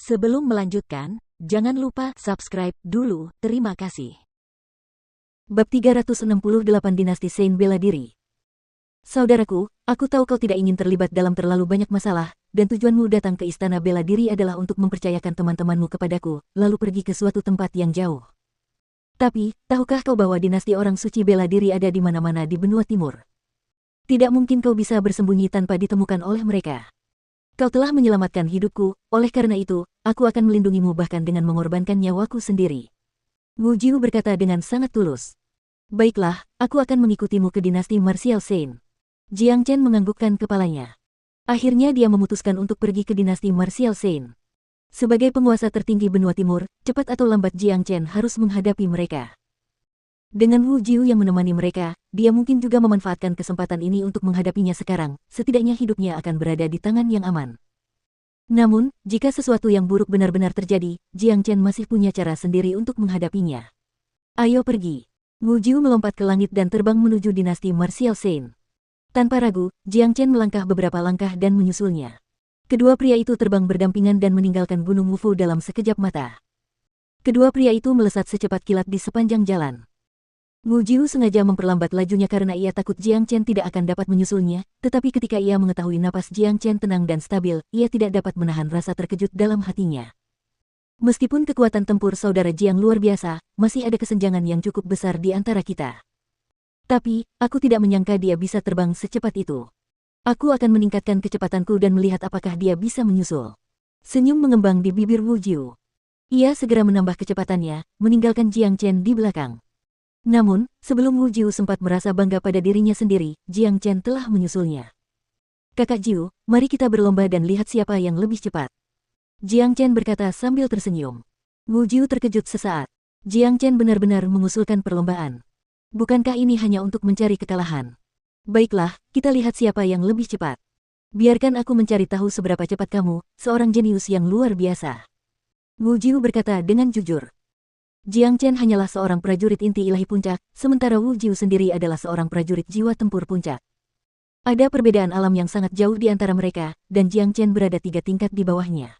Sebelum melanjutkan, jangan lupa subscribe dulu, terima kasih. Bab 368 Dinasti Saint Bela Diri. Saudaraku, aku tahu kau tidak ingin terlibat dalam terlalu banyak masalah, dan tujuanmu datang ke Istana Bela Diri adalah untuk mempercayakan teman-temanmu kepadaku, lalu pergi ke suatu tempat yang jauh. Tapi, tahukah kau bahwa dinasti orang suci Bela Diri ada di mana-mana di benua timur? Tidak mungkin kau bisa bersembunyi tanpa ditemukan oleh mereka. Kau telah menyelamatkan hidupku, oleh karena itu, aku akan melindungimu bahkan dengan mengorbankan nyawaku sendiri. Wu Jiu berkata dengan sangat tulus. Baiklah, aku akan mengikutimu ke dinasti Martial Saint. Jiang Chen menganggukkan kepalanya. Akhirnya dia memutuskan untuk pergi ke dinasti Martial Saint. Sebagai penguasa tertinggi benua timur, cepat atau lambat Jiang Chen harus menghadapi mereka. Dengan Wu Jiu yang menemani mereka, dia mungkin juga memanfaatkan kesempatan ini untuk menghadapinya sekarang, setidaknya hidupnya akan berada di tangan yang aman. Namun, jika sesuatu yang buruk benar-benar terjadi, Jiang Chen masih punya cara sendiri untuk menghadapinya. Ayo pergi. Wu Jiu melompat ke langit dan terbang menuju dinasti Martial Saint. Tanpa ragu, Jiang Chen melangkah beberapa langkah dan menyusulnya. Kedua pria itu terbang berdampingan dan meninggalkan Gunung Wufu dalam sekejap mata. Kedua pria itu melesat secepat kilat di sepanjang jalan. Wu Jiu sengaja memperlambat lajunya karena ia takut Jiang Chen tidak akan dapat menyusulnya, tetapi ketika ia mengetahui napas Jiang Chen tenang dan stabil, ia tidak dapat menahan rasa terkejut dalam hatinya. Meskipun kekuatan tempur saudara Jiang luar biasa, masih ada kesenjangan yang cukup besar di antara kita. Tapi, aku tidak menyangka dia bisa terbang secepat itu. Aku akan meningkatkan kecepatanku dan melihat apakah dia bisa menyusul. Senyum mengembang di bibir Wu Jiu. Ia segera menambah kecepatannya, meninggalkan Jiang Chen di belakang. Namun, sebelum Wu Jiu sempat merasa bangga pada dirinya sendiri, Jiang Chen telah menyusulnya. Kakak Jiu, mari kita berlomba dan lihat siapa yang lebih cepat. Jiang Chen berkata sambil tersenyum. Wu Jiu terkejut sesaat. Jiang Chen benar-benar mengusulkan perlombaan. Bukankah ini hanya untuk mencari kekalahan? Baiklah, kita lihat siapa yang lebih cepat. Biarkan aku mencari tahu seberapa cepat kamu, seorang jenius yang luar biasa. Wu Jiu berkata dengan jujur. Jiang Chen hanyalah seorang prajurit inti ilahi puncak, sementara Wu Jiu sendiri adalah seorang prajurit jiwa tempur puncak. Ada perbedaan alam yang sangat jauh di antara mereka, dan Jiang Chen berada 3 tingkat di bawahnya.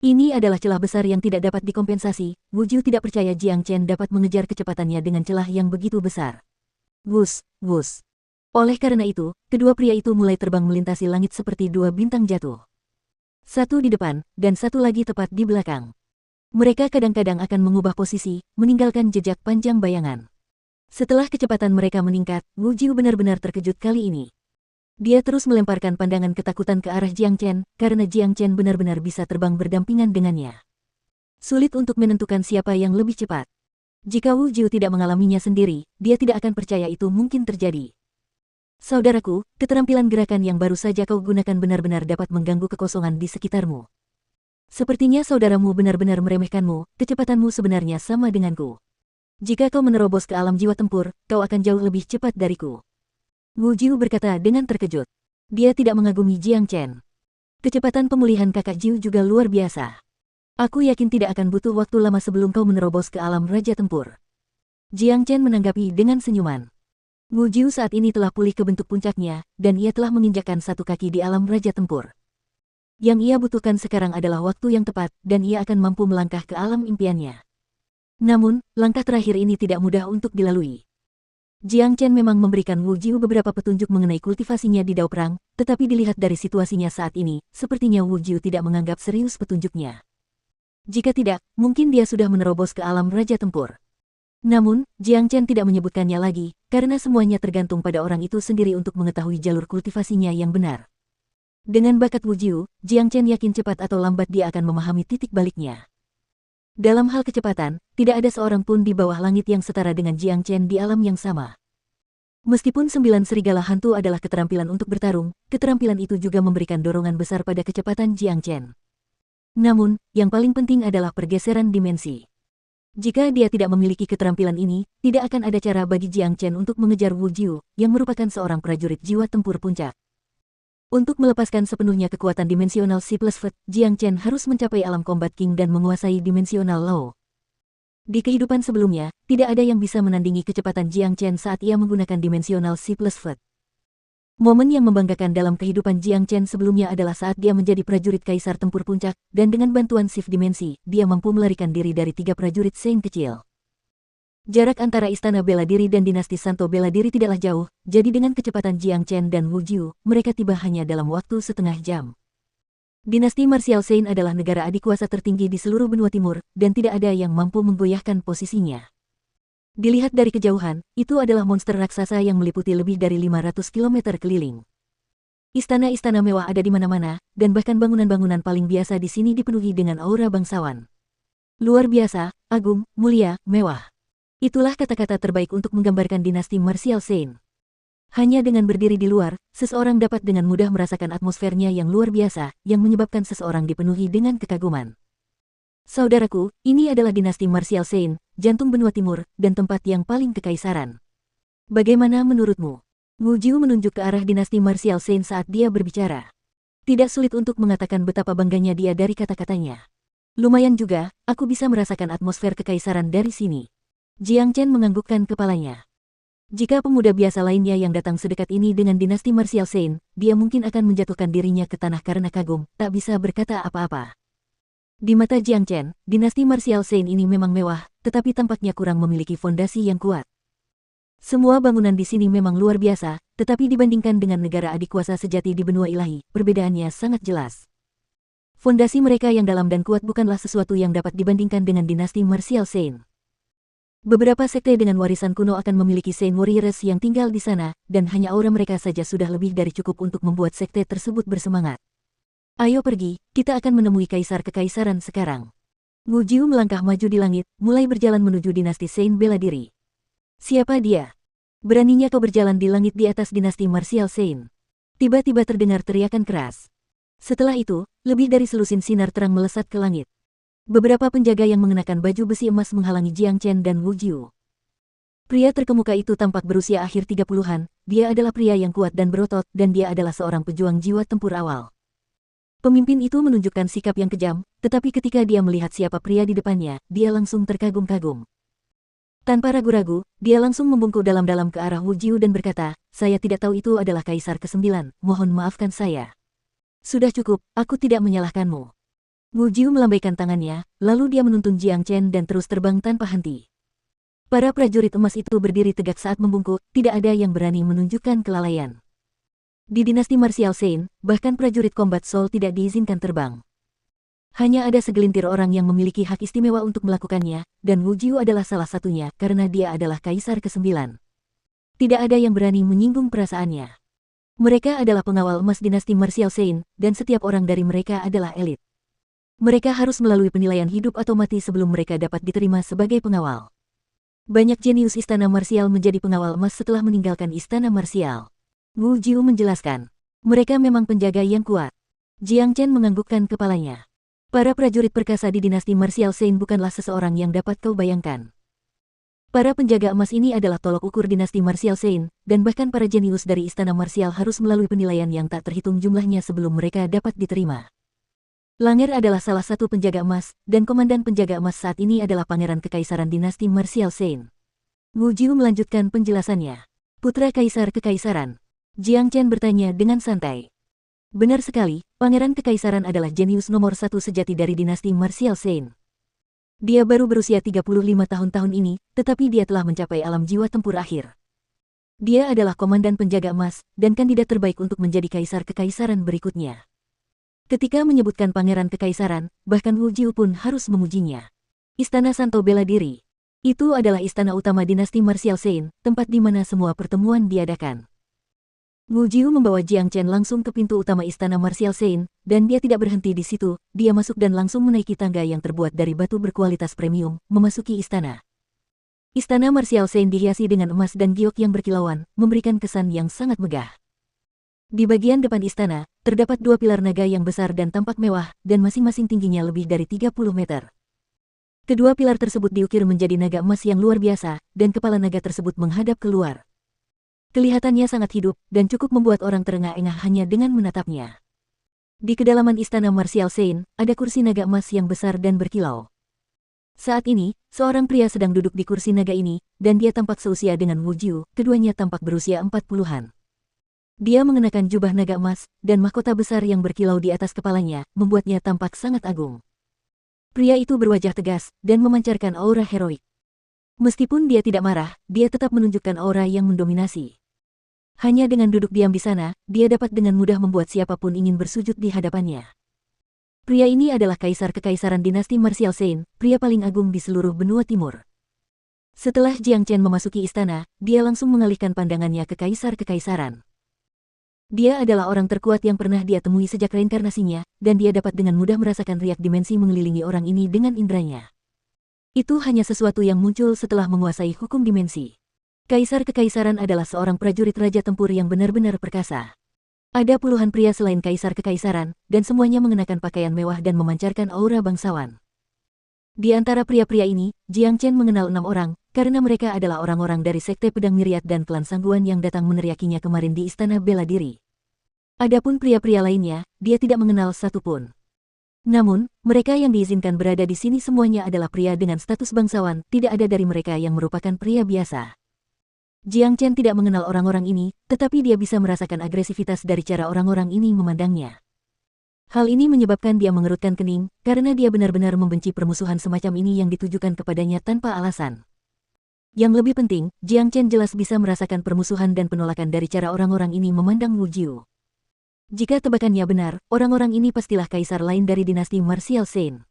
Ini adalah celah besar yang tidak dapat dikompensasi. Wu Jiu tidak percaya Jiang Chen dapat mengejar kecepatannya dengan celah yang begitu besar. Wus, wus. Oleh karena itu, kedua pria itu mulai terbang melintasi langit seperti 2 bintang jatuh. Satu di depan, dan satu lagi tepat di belakang. Mereka kadang-kadang akan mengubah posisi, meninggalkan jejak panjang bayangan. Setelah kecepatan mereka meningkat, Wu Jiu benar-benar terkejut kali ini. Dia terus melemparkan pandangan ketakutan ke arah Jiang Chen, karena Jiang Chen benar-benar bisa terbang berdampingan dengannya. Sulit untuk menentukan siapa yang lebih cepat. Jika Wu Jiu tidak mengalaminya sendiri, dia tidak akan percaya itu mungkin terjadi. Saudaraku, keterampilan gerakan yang baru saja kau gunakan benar-benar dapat mengganggu kekosongan di sekitarmu. Sepertinya saudaramu benar-benar meremehkanmu, kecepatanmu sebenarnya sama denganku. Jika kau menerobos ke alam jiwa tempur, kau akan jauh lebih cepat dariku. Wu Jiu berkata dengan terkejut. Dia tidak mengagumi Jiang Chen. Kecepatan pemulihan kakak Jiu juga luar biasa. Aku yakin tidak akan butuh waktu lama sebelum kau menerobos ke alam raja tempur. Jiang Chen menanggapi dengan senyuman. Wu Jiu saat ini telah pulih ke bentuk puncaknya, dan ia telah menginjakkan satu kaki di alam raja tempur. Yang ia butuhkan sekarang adalah waktu yang tepat, dan ia akan mampu melangkah ke alam impiannya. Namun, langkah terakhir ini tidak mudah untuk dilalui. Jiang Chen memang memberikan Wu Jiu beberapa petunjuk mengenai kultivasinya di dao perang, tetapi dilihat dari situasinya saat ini, sepertinya Wu Jiu tidak menganggap serius petunjuknya. Jika tidak, mungkin dia sudah menerobos ke alam raja tempur. Namun, Jiang Chen tidak menyebutkannya lagi, karena semuanya tergantung pada orang itu sendiri untuk mengetahui jalur kultivasinya yang benar. Dengan bakat Wu Jiu, Jiang Chen yakin cepat atau lambat dia akan memahami titik baliknya. Dalam hal kecepatan, tidak ada seorang pun di bawah langit yang setara dengan Jiang Chen di alam yang sama. Meskipun 9 serigala hantu adalah keterampilan untuk bertarung, keterampilan itu juga memberikan dorongan besar pada kecepatan Jiang Chen. Namun, yang paling penting adalah pergeseran dimensi. Jika dia tidak memiliki keterampilan ini, tidak akan ada cara bagi Jiang Chen untuk mengejar Wu Jiu, yang merupakan seorang prajurit jiwa tempur puncak. Untuk melepaskan sepenuhnya kekuatan dimensional C+V, Jiang Chen harus mencapai alam Combat King dan menguasai dimensional Low. Di kehidupan sebelumnya, tidak ada yang bisa menandingi kecepatan Jiang Chen saat ia menggunakan dimensional C+V. Momen yang membanggakan dalam kehidupan Jiang Chen sebelumnya adalah saat dia menjadi prajurit kaisar tempur puncak, dan dengan bantuan shift dimensi, dia mampu melarikan diri dari 3 prajurit Shang kecil. Jarak antara Istana Bela Diri dan dinasti Santo Bela Diri tidaklah jauh, jadi dengan kecepatan Jiang Chen dan Wu Jiu, mereka tiba hanya dalam waktu setengah jam. Dinasti marsial Shang adalah negara adikuasa tertinggi di seluruh benua timur, dan tidak ada yang mampu menggoyahkan posisinya. Dilihat dari kejauhan, itu adalah monster raksasa yang meliputi lebih dari 500 km keliling. Istana-istana mewah ada di mana-mana, dan bahkan bangunan-bangunan paling biasa di sini dipenuhi dengan aura bangsawan. Luar biasa, agung, mulia, mewah. Itulah kata-kata terbaik untuk menggambarkan dinasti marsial Shang. Hanya dengan berdiri di luar, seseorang dapat dengan mudah merasakan atmosfernya yang luar biasa, yang menyebabkan seseorang dipenuhi dengan kekaguman. Saudaraku, ini adalah dinasti marsial Shang, jantung benua timur, dan tempat yang paling kekaisaran. Bagaimana menurutmu? Wu Jiu menunjuk ke arah dinasti marsial Shang saat dia berbicara. Tidak sulit untuk mengatakan betapa bangganya dia dari kata-katanya. Lumayan juga, aku bisa merasakan atmosfer kekaisaran dari sini. Jiang Chen menganggukkan kepalanya. Jika pemuda biasa lainnya yang datang sedekat ini dengan dinasti marsial Shang, dia mungkin akan menjatuhkan dirinya ke tanah karena kagum, tak bisa berkata apa-apa. Di mata Jiang Chen, dinasti marsial Shang ini memang mewah, tetapi tampaknya kurang memiliki fondasi yang kuat. Semua bangunan di sini memang luar biasa, tetapi dibandingkan dengan negara adikuasa sejati di benua ilahi, perbedaannya sangat jelas. Fondasi mereka yang dalam dan kuat bukanlah sesuatu yang dapat dibandingkan dengan dinasti marsial Shang. Beberapa sekte dengan warisan kuno akan memiliki Shang Warriors yang tinggal di sana, dan hanya aura mereka saja sudah lebih dari cukup untuk membuat sekte tersebut bersemangat. Ayo pergi, kita akan menemui kaisar kekaisaran sekarang. Wu Jiu melangkah maju di langit, mulai berjalan menuju dinasti Shang Bela Diri. Siapa dia? Beraninya kau berjalan di langit di atas dinasti marsial Shang. Tiba-tiba terdengar teriakan keras. Setelah itu, lebih dari selusin sinar terang melesat ke langit. Beberapa penjaga yang mengenakan baju besi emas menghalangi Jiang Chen dan Wu Jiu. Pria terkemuka itu tampak berusia akhir 30-an, dia adalah pria yang kuat dan berotot, dan dia adalah seorang pejuang jiwa tempur awal. Pemimpin itu menunjukkan sikap yang kejam, tetapi ketika dia melihat siapa pria di depannya, dia langsung terkagum-kagum. Tanpa ragu-ragu, dia langsung membungkuk dalam-dalam ke arah Wu Jiu dan berkata, "Saya tidak tahu itu adalah kaisar ke-9, mohon maafkan saya." "Sudah cukup, aku tidak menyalahkanmu." Wu Jiu melambaikan tangannya, lalu dia menuntun Jiang Chen dan terus terbang tanpa henti. Para prajurit emas itu berdiri tegak saat membungkuk, tidak ada yang berani menunjukkan kelalaian. Di dinasti marsial Shang, bahkan prajurit combat soul tidak diizinkan terbang. Hanya ada segelintir orang yang memiliki hak istimewa untuk melakukannya, dan Wu Jiu adalah salah satunya karena dia adalah kaisar ke-9. Tidak ada yang berani menyinggung perasaannya. Mereka adalah pengawal emas dinasti marsial Shang, dan setiap orang dari mereka adalah elit. Mereka harus melalui penilaian hidup atau mati sebelum mereka dapat diterima sebagai pengawal. Banyak jenius istana marsial menjadi pengawal emas setelah meninggalkan istana marsial. Wu Jiu menjelaskan, mereka memang penjaga yang kuat. Jiang Chen menganggukkan kepalanya. Para prajurit perkasa di dinasti marsial Shang bukanlah seseorang yang dapat kau bayangkan. Para penjaga emas ini adalah tolok ukur dinasti marsial Shang, dan bahkan para jenius dari istana marsial harus melalui penilaian yang tak terhitung jumlahnya sebelum mereka dapat diterima. Langer adalah salah satu penjaga emas, dan komandan penjaga emas saat ini adalah pangeran kekaisaran dinasti marsial Shang. Wu Jiu melanjutkan penjelasannya. Putra kaisar kekaisaran. Jiang Chen bertanya dengan santai. Benar sekali, pangeran kekaisaran adalah jenius nomor 1 sejati dari dinasti marsial Shang. Dia baru berusia 35 tahun ini, tetapi dia telah mencapai alam jiwa tempur akhir. Dia adalah komandan penjaga emas, dan kandidat terbaik untuk menjadi kaisar kekaisaran berikutnya. Ketika menyebutkan pangeran kekaisaran, bahkan Wu Jiu pun harus memujinya. Istana Santo Bela Diri. Itu adalah istana utama dinasti marsial Shang, tempat di mana semua pertemuan diadakan. Wu Jiu membawa Jiang Chen langsung ke pintu utama istana marsial Shang, dan dia tidak berhenti di situ, dia masuk dan langsung menaiki tangga yang terbuat dari batu berkualitas premium, memasuki istana. Istana marsial Shang dihiasi dengan emas dan giok yang berkilauan, memberikan kesan yang sangat megah. Di bagian depan istana, terdapat 2 pilar naga yang besar dan tampak mewah, dan masing-masing tingginya lebih dari 30 meter. Kedua pilar tersebut diukir menjadi naga emas yang luar biasa, dan kepala naga tersebut menghadap keluar. Kelihatannya sangat hidup, dan cukup membuat orang terengah-engah hanya dengan menatapnya. Di kedalaman istana marsial Shang, ada kursi naga emas yang besar dan berkilau. Saat ini, seorang pria sedang duduk di kursi naga ini, dan dia tampak seusia dengan Wu Jiu, keduanya tampak berusia 40-an. Dia mengenakan jubah naga emas, dan mahkota besar yang berkilau di atas kepalanya, membuatnya tampak sangat agung. Pria itu berwajah tegas, dan memancarkan aura heroik. Meskipun dia tidak marah, dia tetap menunjukkan aura yang mendominasi. Hanya dengan duduk diam di sana, dia dapat dengan mudah membuat siapapun ingin bersujud di hadapannya. Pria ini adalah Kaisar Kekaisaran Dinasti Martial Saint, pria paling agung di seluruh benua timur. Setelah Jiang Chen memasuki istana, dia langsung mengalihkan pandangannya ke Kaisar Kekaisaran. Dia adalah orang terkuat yang pernah dia temui sejak reinkarnasinya, dan dia dapat dengan mudah merasakan riak dimensi mengelilingi orang ini dengan indranya. Itu hanya sesuatu yang muncul setelah menguasai hukum dimensi. Kaisar Kekaisaran adalah seorang prajurit raja tempur yang benar-benar perkasa. Ada puluhan pria selain Kaisar Kekaisaran, dan semuanya mengenakan pakaian mewah dan memancarkan aura bangsawan. Di antara pria-pria ini, Jiang Chen mengenal 6 orang, karena mereka adalah orang-orang dari Sekte Pedang Myriad dan klan Sangguan yang datang meneriakinya kemarin di Istana Bela Diri. Adapun pria-pria lainnya, dia tidak mengenal satu pun. Namun, mereka yang diizinkan berada di sini semuanya adalah pria dengan status bangsawan, tidak ada dari mereka yang merupakan pria biasa. Jiang Chen tidak mengenal orang-orang ini, tetapi dia bisa merasakan agresivitas dari cara orang-orang ini memandangnya. Hal ini menyebabkan dia mengerutkan kening, karena dia benar-benar membenci permusuhan semacam ini yang ditujukan kepadanya tanpa alasan. Yang lebih penting, Jiang Chen jelas bisa merasakan permusuhan dan penolakan dari cara orang-orang ini memandang Wu Jiu. Jika tebakannya benar, orang-orang ini pastilah kaisar lain dari dinasti Martial Saint.